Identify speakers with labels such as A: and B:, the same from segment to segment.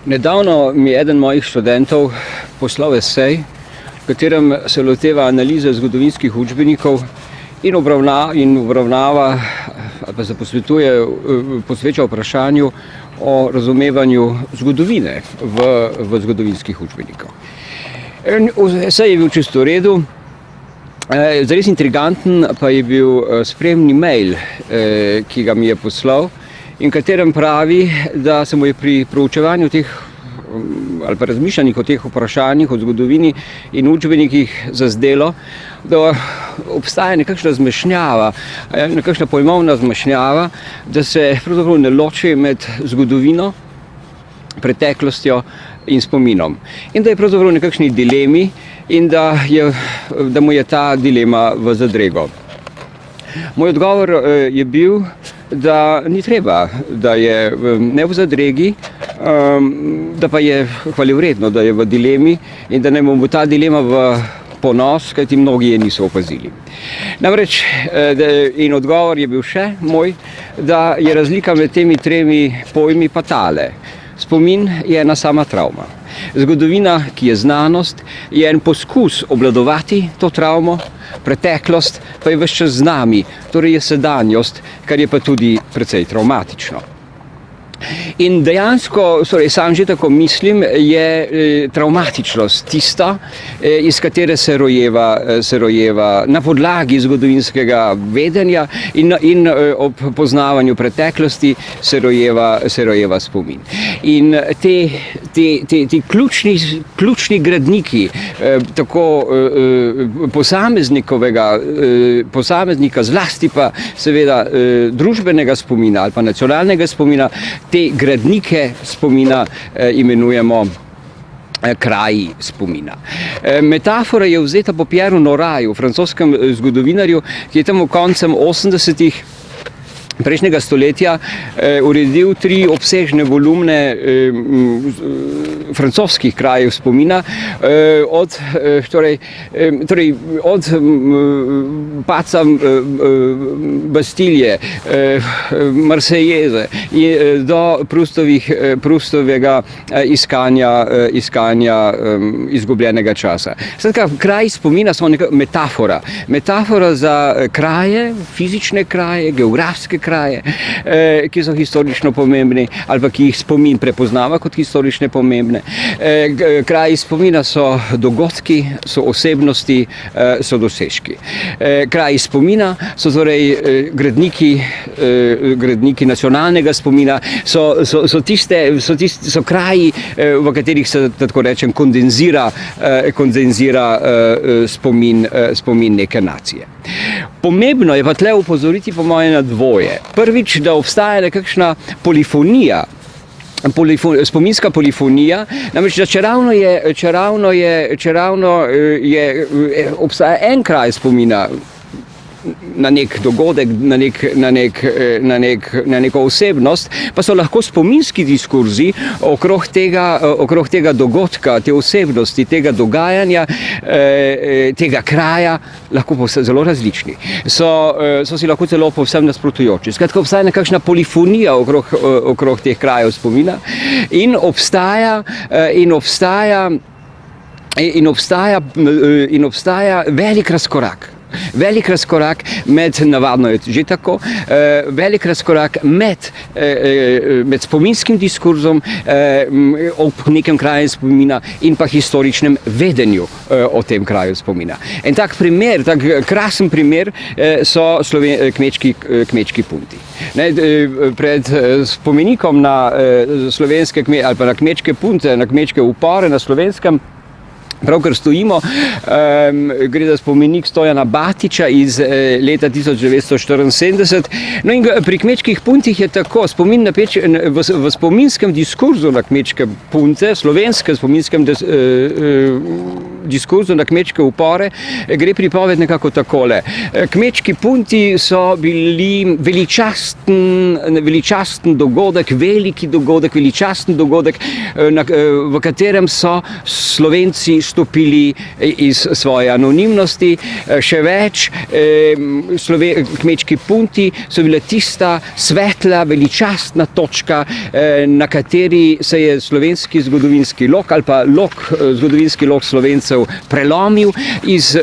A: Nedavno mi je eden mojih študentov poslal esej, v katerem se loteva analize zgodovinskih učbenikov in obravnava ali pa se posveča vprašanju o razumevanju zgodovine v zgodovinskih učbenikov. Esej je bil čisto v redu, zares intriganten pa je bil spremni mail, ki ga mi je poslal, in katerem pravi, da se mu je pri proučevanju teh ali pa razmišljanjih o teh vprašanjih o zgodovini in učbenikih zazdelo, da obstaja nekakšna zmešnjava, nekakšna pojmovna zmešnjava, da se pravzaprav ne loči med zgodovino, preteklostjo in spominom. In da je pravzaprav v nekakšni dilemi in da mu je ta dilema v zadrego. Moj odgovor je bil, da ni treba, da je ne v zadregi, da pa je hvalevredno, da je v dilemi in da naj mu bo ta dilema v ponos, kajti mnogi je niso opazili. Namreč, in odgovor je bil še moj, da je razlika med temi tremi pojmi pa tale. Spomin je ena sama travma. Zgodovina, ki je znanost, je en poskus obvladovati to travmo, preteklost pa je ves čas z nami, torej je sedanjost, kar je pa tudi precej travmatično. In dejansko, sam že tako mislim, je travmatičnost tista, iz katere se rojeva na podlagi zgodovinskega vedenja in ob poznavanju preteklosti se rojeva spomin. In ti ključni gradniki tako posameznika, zlasti pa seveda družbenega spomina ali pa nacionalnega spomina, te gradnike spomina imenujemo kraji spomina. Metafora je vzeta po Pierru Noraju, francoskem zgodovinarju, ki je tam v koncem 80-ih prejšnjega stoletja uredil 3 obsežne volumne francoskih krajev spomina, od paca Bastilje, Marsejeze do Proustovega iskanja izgubljenega časa. Skratka, kraji spomina so neka metafora za kraje, fizične kraje, geografske kraje, ki so historično pomembni ali pa ki jih spomin prepoznava kot historično pomembne. Kraji spomina so dogodki, so osebnosti, so dosežki. Kraji spomina so torej gradniki nacionalnega spomina, so kraji, v katerih se, tako rečem, kondenzira spomin neke nacije. Pomembno je pa tle upozoriti po moje na dvoje. Prvič, da obstaja nekakšna polifonija, spominska polifonija, namreč, da obstaja en kraj spomina na nek dogodek, na neko osebnost, pa so lahko spominski diskurzi okrog tega dogodka, te osebnosti, tega dogajanja, tega kraja, lahko zelo različni. So si lahko celo povsem nasprotujoči. Skratka, obstaja nekakšna polifonija okrog teh krajev spomina in obstaja velik razkorak med, navadno je že tako, velik razkorak med spominskim diskurzom ob nekem kraju spomina in pa historičnem vedenju o tem kraju spomina. En tak primer, tak krasen primer so kmečki punti. Pred spomenikom na slovenske ali pa na kmečke punte, na kmečke upore na Slovenskem, pravkar stojimo, gre za spomenik Stojana Batiča iz leta 1974. No in pri kmečkih puntih je tako, v spominskem diskurzu na kmečke punte, slovenskem spominskem diskurzu na kmečke upore, gre pripoved nekako takole. Kmečki punti so bili veličasten dogodek, veličasten dogodek, v katerem so Slovenci izstopili iz svoje anonimnosti. Še več, kmečki punti so bile tista svetla, veličastna točka, na kateri se je slovenski zgodovinski lok ali pa zgodovinski lok Slovencev prelomil iz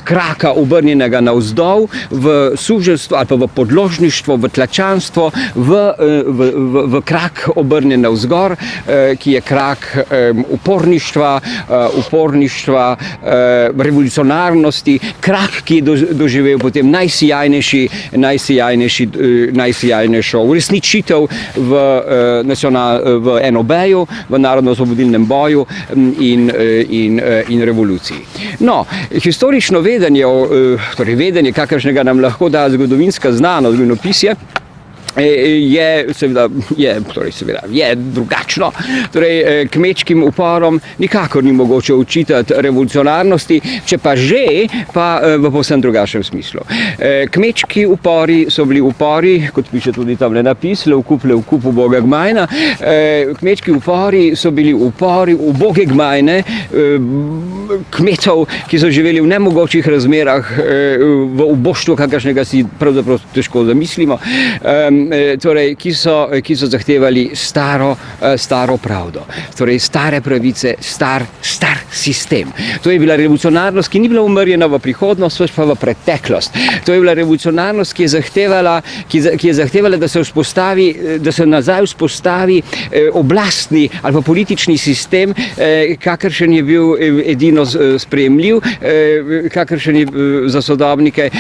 A: kraka obrnjenega navzdol v suženjstvo ali pa v podložništvo, v tlačanstvo, v krak obrnjen navzgor, ki je krak uporništva, revolucionarnosti, krak, ki je doživel potem najsijajnejšo uresničitev v NOB-ju, v narodno-osvobodilnem boju in revoluciji. No, historično vedenje, torej vedenje, kakršnega nam lahko da zgodovinska znanost, zgodovinopisje, je drugačno. Torej, kmečkim uporom nikakor ni mogoče učitati revolucionarnosti, če pa že, pa v povsem drugačnem smislu. Kmečki upori so bili upori, kot piše tudi tamle napis, levkup uboge gmajna. Kmečki upori so bili upori uboge gmajne, kmetov, ki so živeli v nemogočih razmerah, v uboštvu, kakršnega si pravzaprav težko zamislimo. Torej, ki so zahtevali staro pravdo, torej stare pravice, star sistem. To je bila revolucionarnost, ki ni bila umrjena v prihodnost, pač pa v preteklost. To je bila revolucionarnost, ki je zahtevala, da se nazaj vzpostavi oblastni ali pa politični sistem, kakršen je bil edino sprejemljiv, kakršen je za sodobnike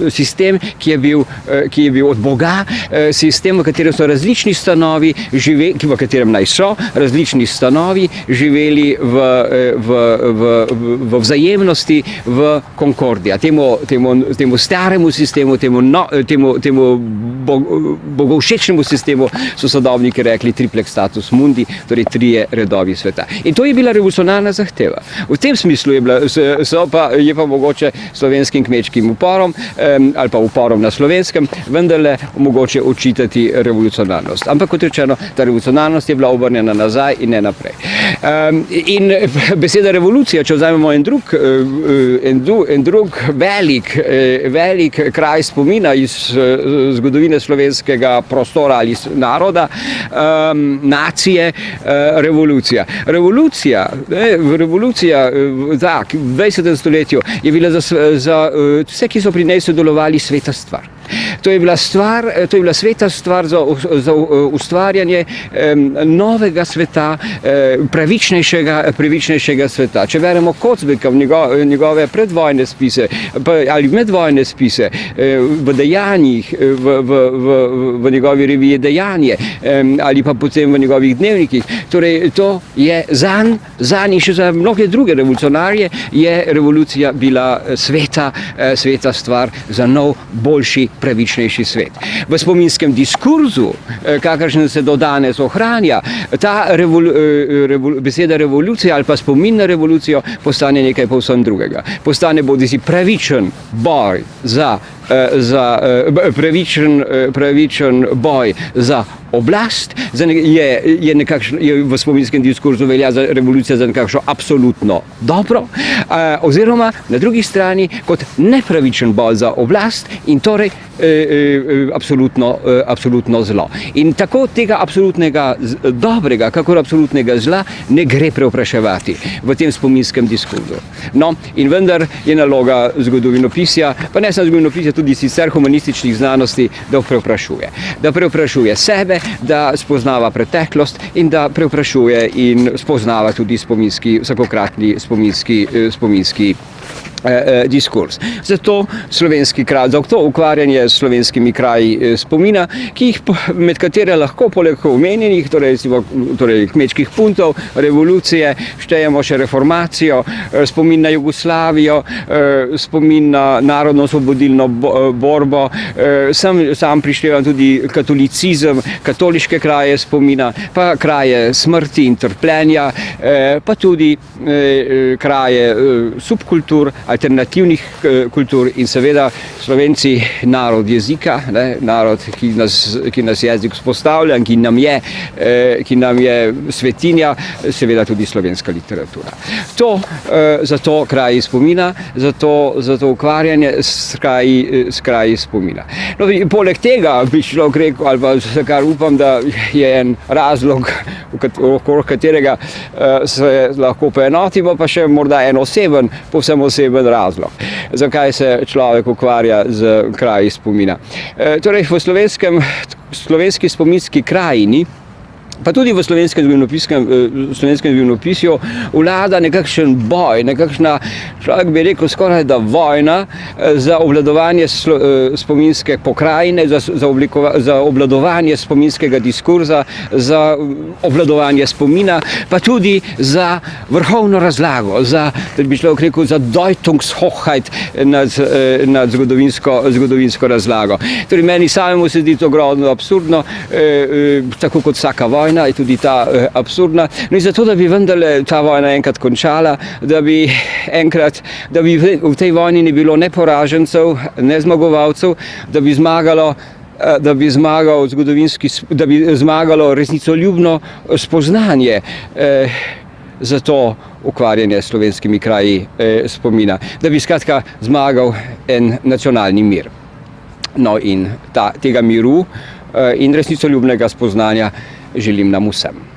A: sistem, ki je bil od Boga, sistem, v katerem so različni stanovi, v katerem naj so različni stanovi živeli v vzajemnosti, v konkordiji. Temu staremu sistemu, temu bogovšečnemu sistemu so sodobniki rekli triplex status mundi, torej trije redovi sveta. In to je bila revolucionarna zahteva. V tem smislu je pa mogoče slovenskim kmečkim uporom ali pa uporom na slovenskem vendarle mogoče očitati revolucionarnost. Ampak kot rečeno, ta revolucionarnost je bila obrnjena nazaj in ne naprej. In beseda revolucija, če vzamemo en drug velik kraj spomina iz zgodovine slovenskega prostora ali naroda, nacije, revolucija. Revolucija v 20. stoletju je bila za vse, ki so pri njej sodelovali, sveta stvar. To je bila sveta stvar za ustvarjanje novega sveta, pravičnejšega sveta. Če beremo Kocbeka v njegove predvojne spise ali medvojne spise, v dejanjih, v njegovi reviji Dejanje ali pa potem v njegovih dnevnikih, torej to je zanj in še za mnoge druge revolucionarje je revolucija bila sveta stvar za nov, boljši, pravičnejši svet. V spominskem diskurzu, kakršen se do danes ohranja, ta beseda revolucija ali pa spomin na revolucijo postane nekaj povsem drugega. Postane bodisi pravičen boj pravičen boj za oblast, je v spominskem diskurzu velja za revolucijo za nekakšno absolutno dobro, oziroma na drugi strani kot nepravičen boj za oblast in torej absolutno zlo. In tako tega absolutnega dobrega, kakor absolutnega zla, ne gre preopraševati v tem spominskem diskurzu. No, in vendar je naloga zgodovinopisja, pa ne samo zgodovinopisja, tudi sicer humanističnih znanosti, da preoprašuje sebe, da spoznava preteklost in da preoprašuje in spoznava tudi vsakokratni spominski diskurs. Zato ukvarjanje s slovenskimi kraji spomina, med katere lahko poleg omenjenih, torej kmečkih puntov, revolucije, štejemo še reformacijo, spomin na Jugoslavijo, spomin na narodno-osvobodilno borbo, sam prištevam tudi katolicizem, katoliške kraje spomina, pa kraje smrti in trpljenja, pa tudi kraje subkultur alternativnih kultur in seveda Slovenci narod jezika, ne, narod, ki nas jezik vzpostavlja in ki nam je svetinja, seveda tudi slovenska literatura. Zato kraji spomina, zato ukvarjanje s kraji spomina. No, poleg tega bi človek rekel, ali pa kar upam, da je en razlog, okrog katerega se lahko poenotimo, pa še morda en povsem oseben razlog, zakaj se človek ukvarja z kraji spomina. Torej, v slovenski spominski krajini, pa tudi v slovenskem zgodovinopisju vlada nekakšen boj, nekakšna, človek bi rekel, skoraj da vojna za obvladovanje spominske pokrajine, za obvladovanje spominskega diskurza, za obvladovanje spomina, pa tudi za vrhovno razlago, bi človek rekel, za Deutungshochheit nad zgodovinsko razlago. Torej, meni samemu se zdi to grozno absurdno, tako kot vsaka vojna je tudi ta absurdna. No in zato, da bi vendarle ta vojna enkrat končala, da bi v tej vojni ne bilo ne poražencev, ne zmagovalcev, da bi zmagalo resnicoljubno spoznanje za to ukvarjanje s slovenskimi kraji spomina, da bi skratka zmagal en nacionalni mir. No in tega miru in resnicoljubnega spoznanja želim nam vsem.